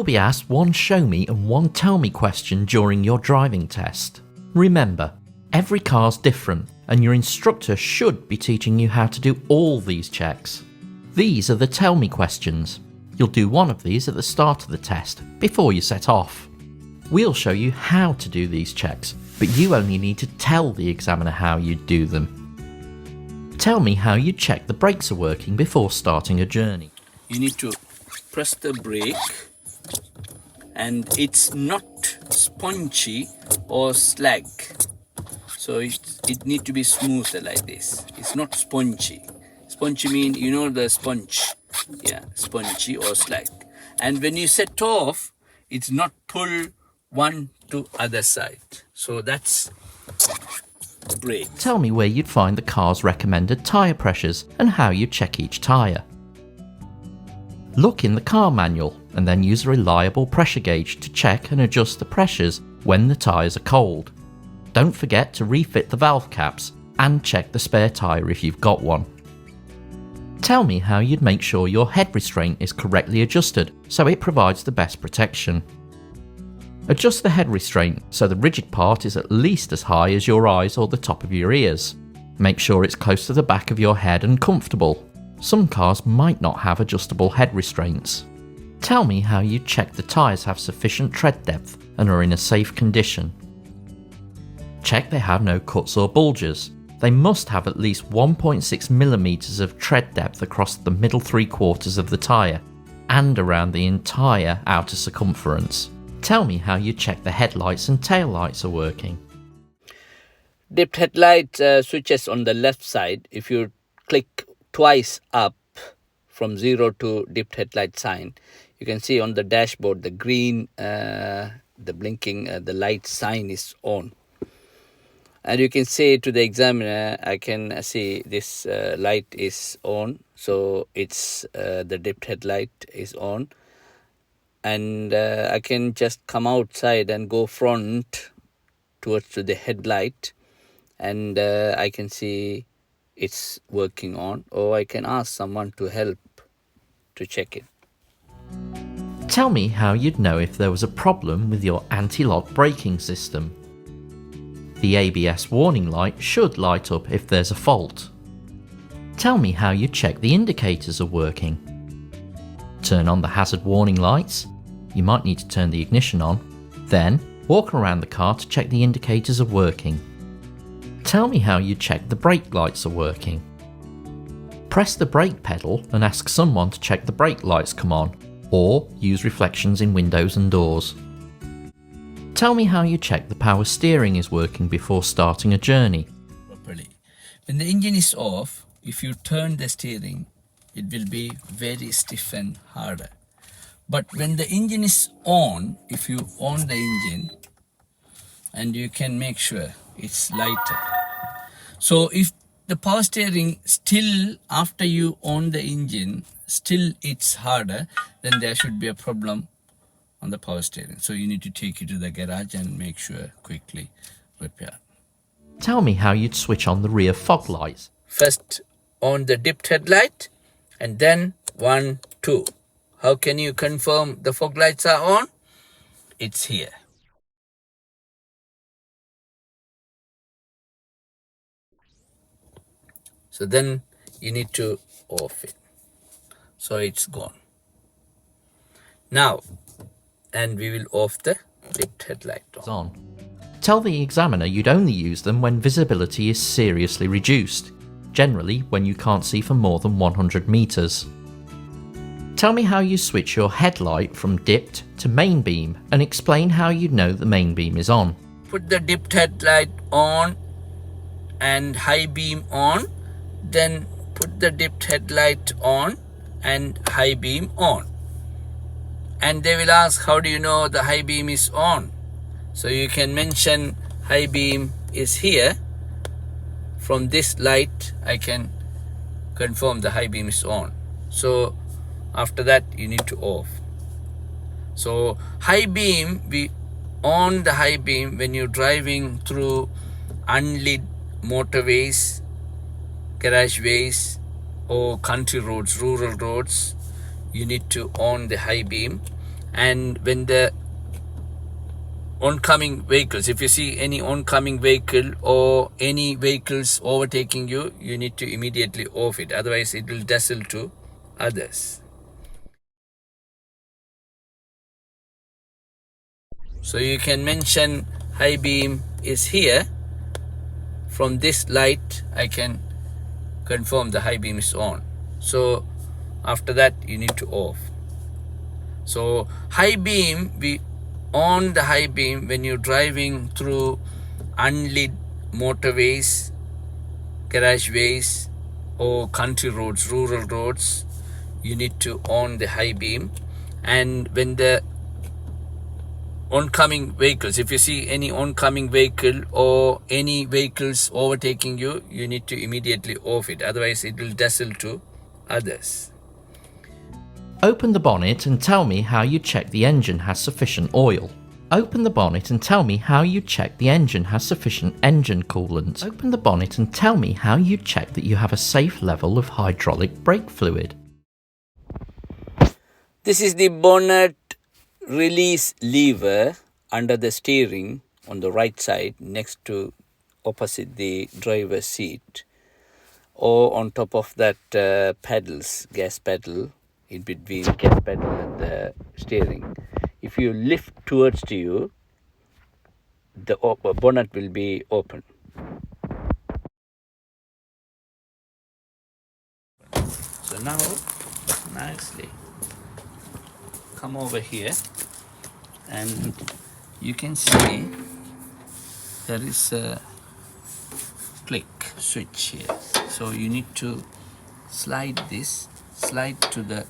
will be asked one show me and one tell me question during your driving test. Remember, every car's different and your instructor should be teaching you how to do all these checks. These are the tell me questions. You'll do one of these at the start of the test, before you set off. We'll show you how to do these checks, but you only need to tell the examiner how you do them. Tell me how you check the brakes are working before starting a journey. You need to press the brake, and it's not spongy or slag. So it need to be smoother like this. It's not spongy. Spongy mean, you know, the sponge. Yeah, spongy or slag. And when you set off, it's not pull one to other side. So that's brake. Tell me where you'd find the car's recommended tyre pressures and how you check each tyre. Look in the car manual and then use a reliable pressure gauge to check and adjust the pressures when the tyres are cold. Don't forget to refit the valve caps and check the spare tyre if you've got one. Tell me how you'd make sure your head restraint is correctly adjusted so it provides the best protection. Adjust the head restraint so the rigid part is at least as high as your eyes or the top of your ears. Make sure it's close to the back of your head and comfortable. Some cars might not have adjustable head restraints. Tell me how you check the tyres have sufficient tread depth and are in a safe condition. Check they have no cuts or bulges. They must have at least 1.6mm of tread depth across the middle 3/4 of the tyre and around the entire outer circumference. Tell me how you check the headlights and taillights are working. Dipped headlight switches on the left side. If you click twice up from 0 to dipped headlight sign, you can see on the dashboard the green, the blinking, the light sign is on. And you can say to the examiner, I can see this light is on, so it's the dipped headlight is on. And I can just come outside and go front towards to the headlight, and I can see it's working on, or I can ask someone to help to check it. Tell me how you'd know if there was a problem with your anti-lock braking system. The ABS warning light should light up if there's a fault. Tell me how you check the indicators are working. Turn on the hazard warning lights. You might need to turn the ignition on. Then, walk around the car to check the indicators are working. Tell me how you check the brake lights are working. Press the brake pedal and ask someone to check the brake lights come on, or use reflections in windows and doors. Tell me how you check the power steering is working before starting a journey. Properly. When the engine is off, if you turn the steering, it will be very stiff and harder. But when the engine is on, if you on the engine, and you can make sure it's lighter. So if the power steering still, after you on the engine, still it's harder, then there should be a problem on the power steering. So you need to take it to the garage and make sure quickly repair. Tell me how you'd switch on the rear fog lights. First on the dipped headlight, and then 1, 2. How can you confirm the fog lights are on? It's here. So then you need to off it. So it's gone. Now, and we will off the dipped headlight on. Tell the examiner you'd only use them when visibility is seriously reduced, generally when you can't see for more than 100 meters. Tell me how you switch your headlight from dipped to main beam and explain how you'd know the main beam is on. Put the dipped headlight on and high beam on, then put the dipped headlight on and high beam on. And they will ask, how do you know the high beam is on? So you can mention high beam is here. From this light, I can confirm the high beam is on. So after that, you need to off. So high beam, we on the high beam when you're driving through unlit motorways, garageways, or country roads, rural roads. You need to on the high beam. And when the oncoming vehicles, if you see any oncoming vehicle or any vehicles overtaking you, you need to immediately off it, otherwise it will dazzle to others. So you can mention high beam is here. From this light I can confirm the high beam is on. So after that you need to off. So high beam, we on the high beam when you're driving through unlit motorways, garageways or country roads, rural roads, you need to on the high beam. And when the oncoming vehicles, if you see any oncoming vehicle or any vehicles overtaking you, you need to immediately off it, otherwise it will dazzle to others. Open the bonnet and tell me how you check the engine has sufficient oil. Open the bonnet and tell me how you check the engine has sufficient engine coolant. Open the bonnet and tell me how you check that you have a safe level of hydraulic brake fluid. This is the bonnet release lever under the steering on the right side, next to opposite the driver's seat, or on top of that pedals, gas pedal, in between gas pedal and the steering. If you lift towards to you, the bonnet will be open. So now nicely come over here and you can see there is a click switch here. So you need to slide this, slide to the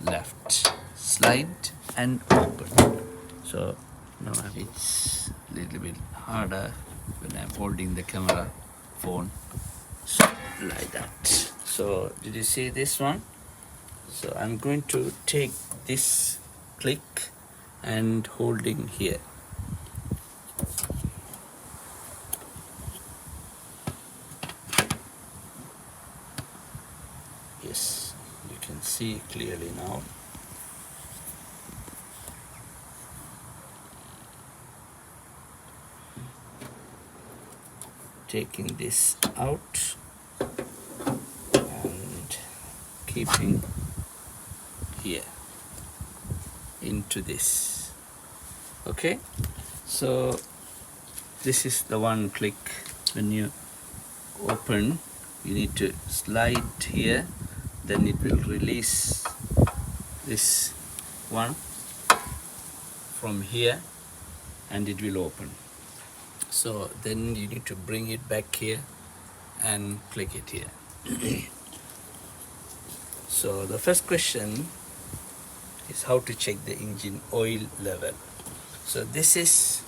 left, slide and open. So now it's a little bit harder when I'm holding the camera phone, so like that. So did you see this one? So I'm going to take this click and holding here. Yes, you can see clearly now. Taking this out and keeping here into this. Okay, so this is the one click. When you open, you need to slide here, then it will release this one from here and it will open. So then you need to bring it back here and click it here. So the first question is how to check the engine oil level. So this is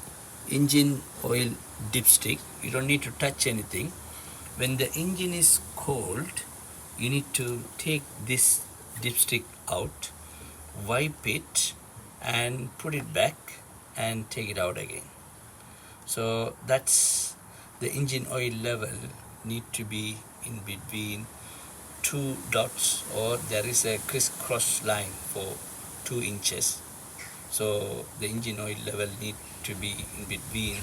engine oil dipstick. You don't need to touch anything. When the engine is cold, you need to take this dipstick out, wipe it and put it back and take it out again. So that's the engine oil level need to be in between two dots, or there is a crisscross line for 2 inches. So the engine oil level need to be in between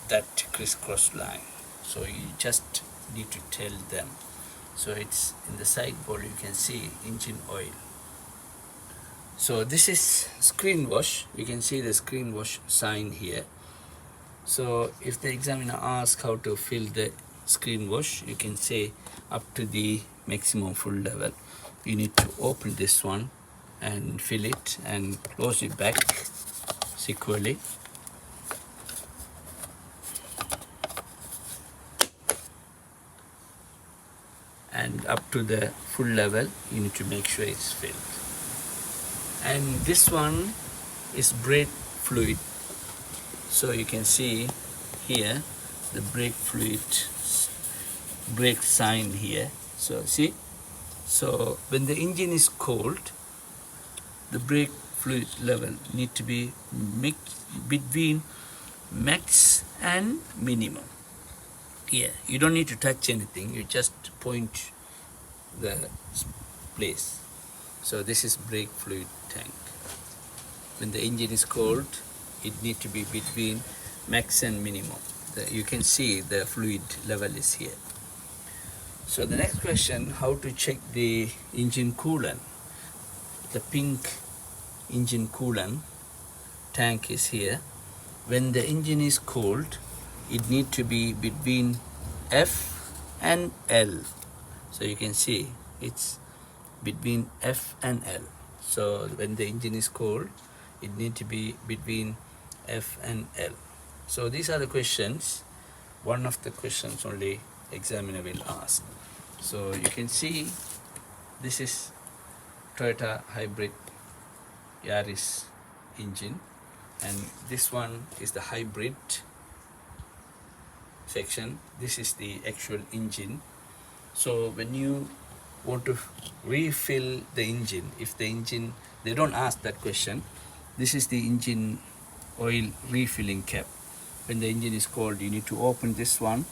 that crisscross line. So you just need to tell them. So it's in the sideboard, you can see engine oil. So this is screen wash. You can see the screen wash sign here. So if the examiner asks how to fill the screen wash, you can say up to the maximum full level. You need to open this one and fill it and close it back securely. And up to the full level, you need to make sure it's filled. And this one is brake fluid. So you can see here the brake fluid, brake sign here. So see, so when the engine is cold, the brake fluid level need to be mixed between max and minimum. Here you don't need to touch anything, you just point the place. So this is brake fluid tank. when the engine is cold, it need to be between max and minimum. You can see the fluid level is here. So the next question, how to check the engine coolant. The pink engine coolant tank is here. When the engine is cold, it need to be between F and L. So you can see it's between F and L. So when the engine is cold, it need to be between F and L. So these are the questions, one of the questions only examiner will ask. So you can see this is Toyota hybrid Yaris engine, and this one is the hybrid section. This is the actual engine. So when you want to refill the engine, if the engine, they don't ask that question. This is the engine oil refilling cap. When the engine is cold, you need to open this one,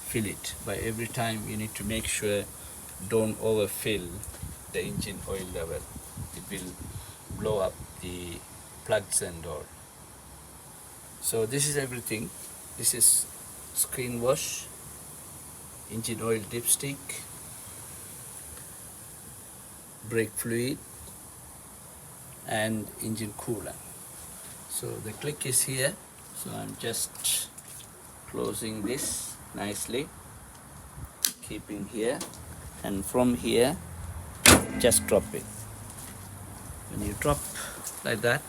fill it. But every time you need to make sure don't overfill the engine oil level. It will blow up the plugs and all. So this is everything. This is screen wash, engine oil dipstick, brake fluid, and engine coolant. So the click is here. So I'm just closing this nicely, keeping here, and from here just drop it. When you drop like that,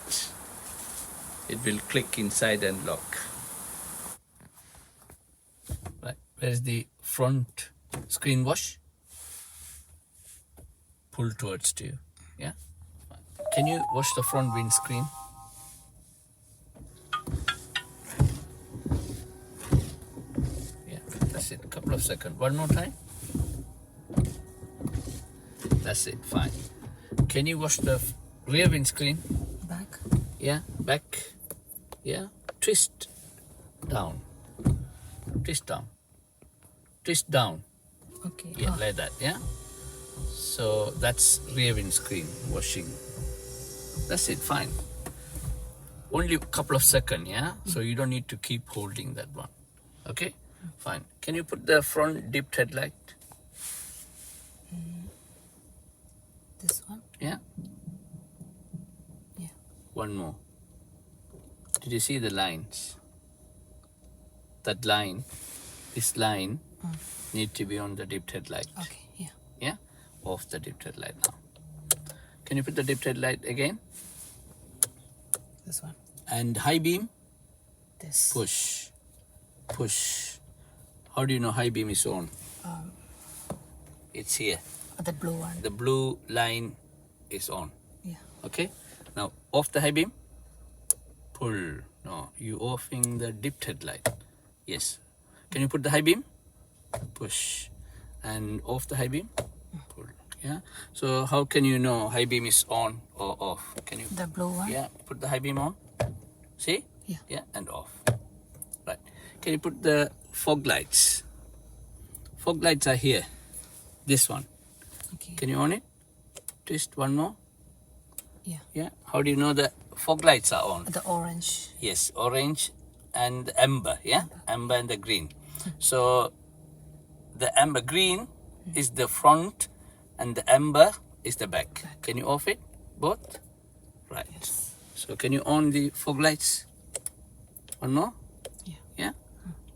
it will click inside and lock. Right, where's the front screen wash? Pull towards you. Yeah. Can you wash the front windscreen? Yeah, that's it. A couple of seconds. One more time. That's it. Fine. Can you wash the rear windscreen? Back. Yeah, back. Yeah, twist down. Twist down. Twist down. Okay. Yeah, like that. Yeah. So that's rear windscreen washing. That's it. Fine. Only a couple of seconds. Yeah. So you don't need to keep holding that one. Okay. Fine. Can you put the front dipped headlight? This one. Yeah. Yeah. One more. Did you see the lines? That line, this line need to be on the dipped headlight. Okay. Yeah. Yeah? Off the dipped headlight now. Can you put the dipped headlight again? This one. And high beam? This. Push. Push. How do you know high beam is on? It's here. The blue one. The blue line is on. Yeah. Okay? Now, off the high beam. Pull. No, you offing the dipped headlight. Yes. Can you put the high beam? Push. And off the high beam? Pull. Yeah. So how can you know high beam is on or off? Can you? The blue one. Yeah. Put the high beam on. See? Yeah. Yeah. And off. Right. Can you put the fog lights? Fog lights are here. This one. Okay. Can you on it? Twist one more. Yeah. Yeah. How do you know the fog lights are on? The orange. Yes, orange and the amber, yeah? Amber and the green. So the amber green is the front and the amber is the back. Can you off it? Both? Right. Yes. So can you on the fog lights? One more? Yeah. Yeah?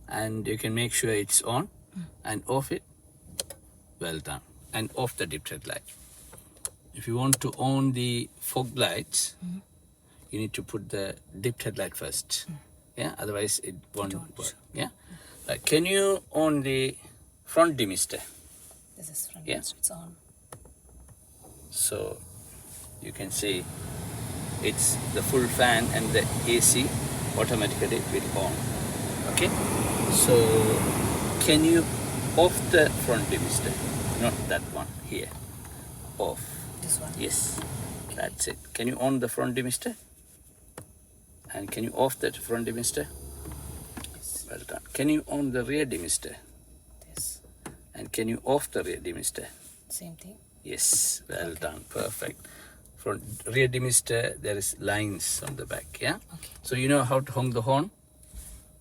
And you can make sure it's on and off it. Well done. And off the dipped headlight. If you want to on the fog lights, you need to put the dipped headlight first. Yeah, otherwise it won't work. Yeah. Right. Can you on the front demister? This is front. Yeah. It's on. So you can see it's the full fan and the AC automatically will on. Okay. So can you off the front demister? Not that one here. Off. This one. Yes. That's it. Can you on the front demister? And can you off that front demister? Yes. Well done. Can you on the rear demister? This. And can you off the rear demister? Same thing. Yes. Well done. Perfect. front rear demister, there is lines on the back. Yeah. Okay. So you know how to honk the horn.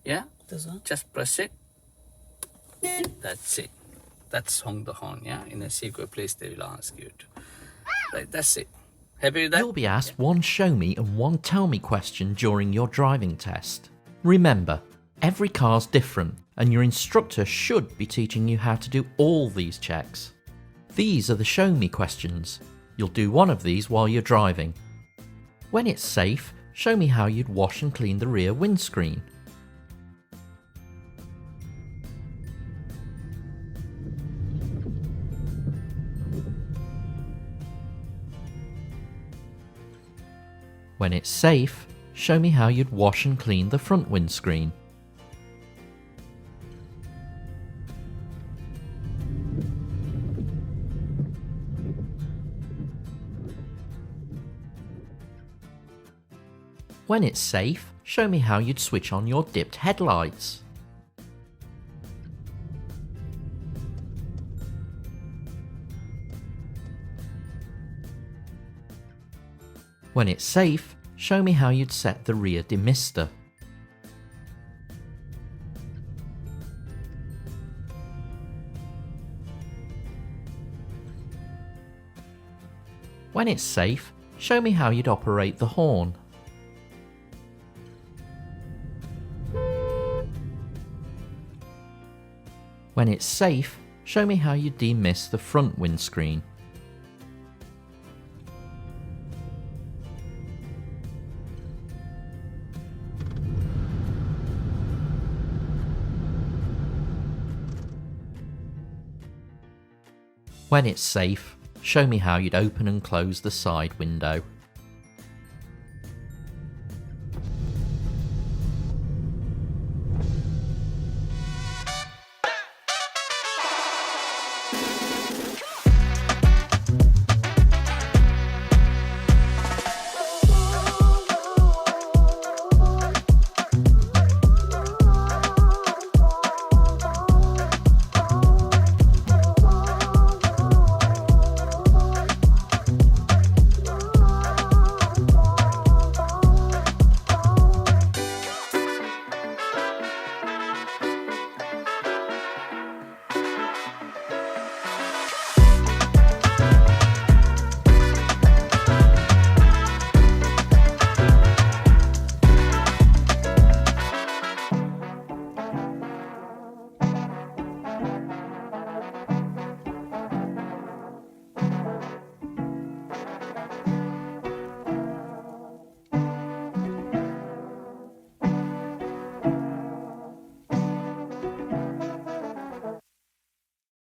Yeah. This one. Just press it. That's it. That's honk the horn. Yeah. In a secret place, they will ask you to. Right. That's it. Happy with that? You'll be asked one show me and one tell me question during your driving test. Remember, every car's different and your instructor should be teaching you how to do all these checks. These are the show me questions. You'll do one of these while you're driving. When it's safe, show me how you'd wash and clean the rear windscreen. When it's safe, show me how you'd wash and clean the front windscreen. When it's safe, show me how you'd switch on your dipped headlights. When it's safe, show me how you'd set the rear demister. When it's safe, show me how you'd operate the horn. When it's safe, show me how you demist the front windscreen. When it's safe, show me how you'd open and close the side window.